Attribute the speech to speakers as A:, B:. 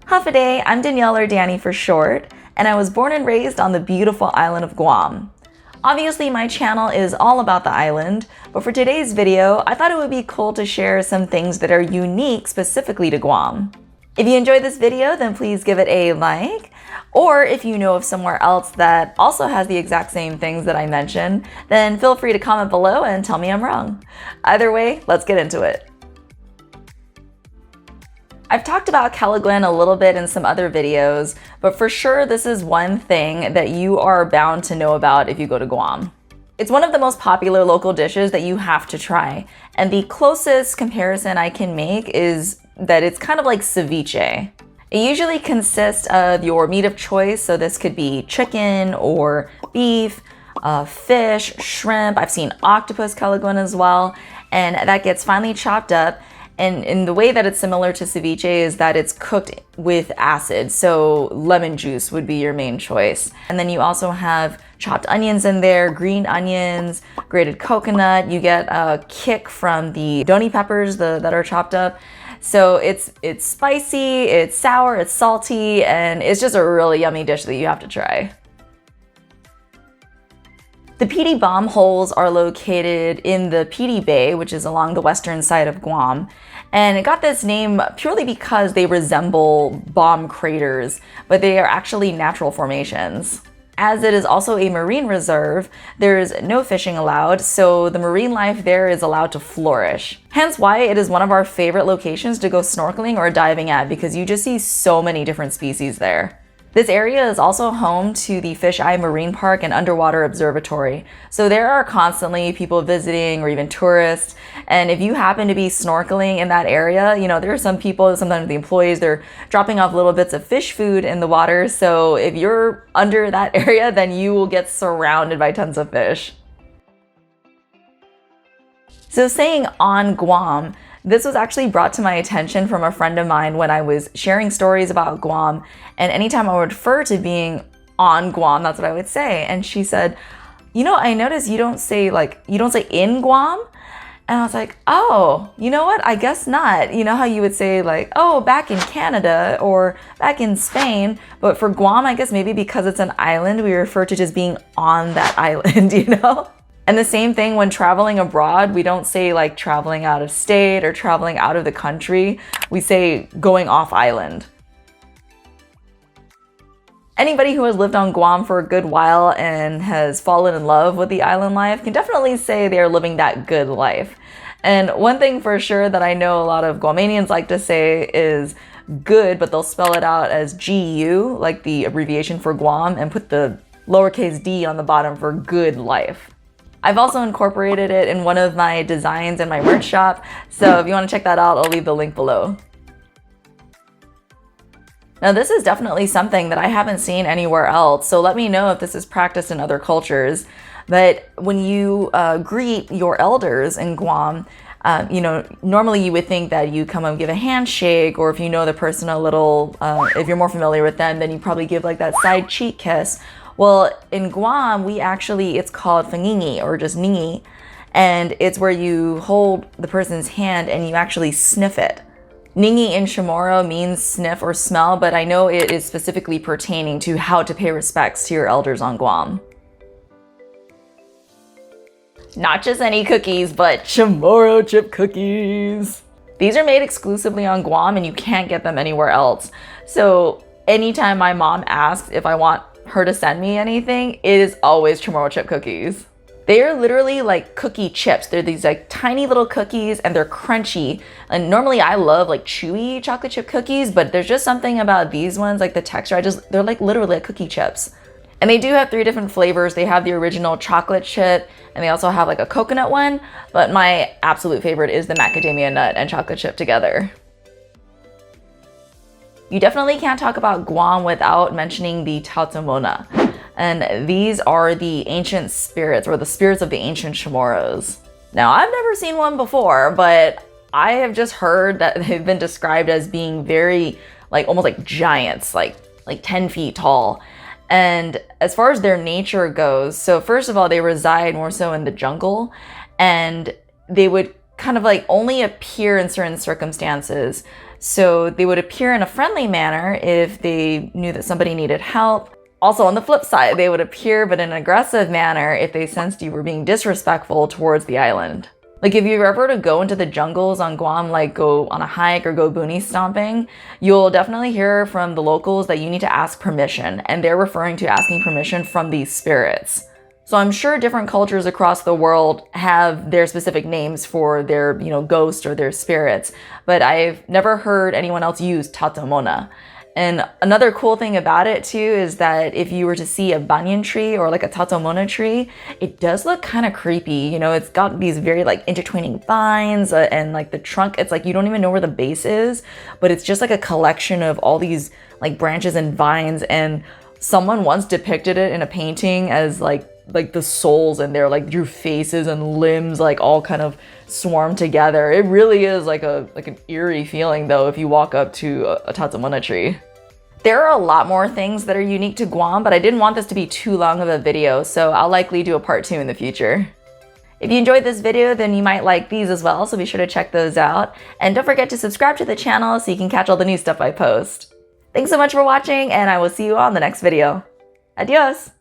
A: Hafaday, I'm Danielle or Dani for short, and I was born and raised on the beautiful island of Guam. Obviously, my channel is all about the island, but for today's video, I thought it would be cool to share some things that are unique specifically to Guam. If you enjoyed this video, then please give it a like, or if you know of somewhere else that also has the exact same things that I mentioned, then feel free to comment below and tell me I'm wrong. Either way, let's get into it. I've talked about Kelaguen a little bit in some other videos, but for sure this is one thing that you are bound to know about if you go to Guam. It's one of the most popular local dishes that you have to try, and the closest comparison I can make is that it's kind of like ceviche. It usually consists of your meat of choice, so this could be chicken or beef, fish, shrimp. I've seen octopus Kelaguen as well, and that gets finely chopped up. And in the way that it's similar to ceviche is that it's cooked with acid, so lemon juice would be your main choice. And then you also have chopped onions in there, green onions, grated coconut. You get a kick from the doni peppers that are chopped up. So it's spicy, it's sour, it's salty, and it's just a really yummy dish that you have to try. The Pidi bomb holes are located in the Pidi Bay, which is along the western side of Guam. And it got this name purely because they resemble bomb craters, but they are actually natural formations. As it is also a marine reserve, there is no fishing allowed, so the marine life there is allowed to flourish. Hence why it is one of our favorite locations to go snorkeling or diving at, because you just see so many different species there. This area is also home to the Fish Eye Marine Park and Underwater Observatory. So there are constantly people visiting or even tourists. And if you happen to be snorkeling in that area, you know, there are some people, sometimes the employees, they're dropping off little bits of fish food in the water. So if you're under that area, then you will get surrounded by tons of fish. So saying on Guam, this was actually brought to my attention from a friend of mine when I was sharing stories about Guam, and anytime I would refer to being on Guam, that's what I would say. And she said, you know, I noticed you don't say in Guam. And I was like, oh, you know what? I guess not. You know how you would say like, oh, back in Canada or back in Spain. But for Guam, I guess maybe because it's an island, we refer to just being on that island, you know? And the same thing when traveling abroad, we don't say like traveling out of state or traveling out of the country. We say going off island. Anybody who has lived on Guam for a good while and has fallen in love with the island life can definitely say they are living that good life. And one thing for sure that I know a lot of Guamanians like to say is good, but they'll spell it out as GU, like the abbreviation for Guam, and put the lowercase d on the bottom for good life. I've also incorporated it in one of my designs in my merch shop, so if you want to check that out, I'll leave the link below. Now this is definitely something that I haven't seen anywhere else, so let me know if this is practiced in other cultures. But when you greet your elders in Guam, you know, normally you would think that you come and give a handshake, or if you know the person a little, if you're more familiar with them, then you probably give like that side cheek kiss. Well, in Guam, it's called fangingi or just ningi, and it's where you hold the person's hand and you actually sniff it. Ningi in Chamorro means sniff or smell, but I know it is specifically pertaining to how to pay respects to your elders on Guam. Not just any cookies, but Chamorro chip cookies. These are made exclusively on Guam and you can't get them anywhere else. So anytime my mom asks if I want her to send me anything, it is always Chamorro chip cookies. They are literally like cookie chips. They're these like tiny little cookies and they're crunchy. And normally I love like chewy chocolate chip cookies, but there's just something about these ones, like the texture, they're like literally like cookie chips. And they do have 3 different flavors. They have the original chocolate chip and they also have like a coconut one, but my absolute favorite is the macadamia nut and chocolate chip together. You definitely can't talk about Guam without mentioning the Tautomona. And these are the ancient spirits, or the spirits of the ancient Chamorros. Now, I've never seen one before, but I have just heard that they've been described as being very, like almost like giants, like 10 feet tall. And as far as their nature goes, so first of all, they reside more so in the jungle, and they would kind of like only appear in certain circumstances. So they would appear in a friendly manner if they knew that somebody needed help. Also, on the flip side, they would appear but in an aggressive manner if they sensed you were being disrespectful towards the island. Like if you're ever to go into the jungles on Guam, like go on a hike or go boonie stomping, you'll definitely hear from the locals that you need to ask permission, and they're referring to asking permission from these spirits. So I'm sure different cultures across the world have their specific names for their, ghosts or their spirits, but I've never heard anyone else use tatamona. And another cool thing about it too is that if you were to see a banyan tree or like a tatamona tree, it does look kind of creepy. It's got these very like intertwining vines and like the trunk, it's like you don't even know where the base is, but it's just like a collection of all these like branches and vines. And someone once depicted it in a painting as like the souls in there, like drew faces and limbs like all kind of swarm together. It really is like an eerie feeling though if you walk up to a tatamona tree. There are a lot more things that are unique to Guam, but I didn't want this to be too long of a video, so I'll likely do a part 2 in the future. If you enjoyed this video, then you might like these as well, so be sure to check those out. And don't forget to subscribe to the channel so you can catch all the new stuff I post. Thanks so much for watching, and I will see you on the next video. Adios!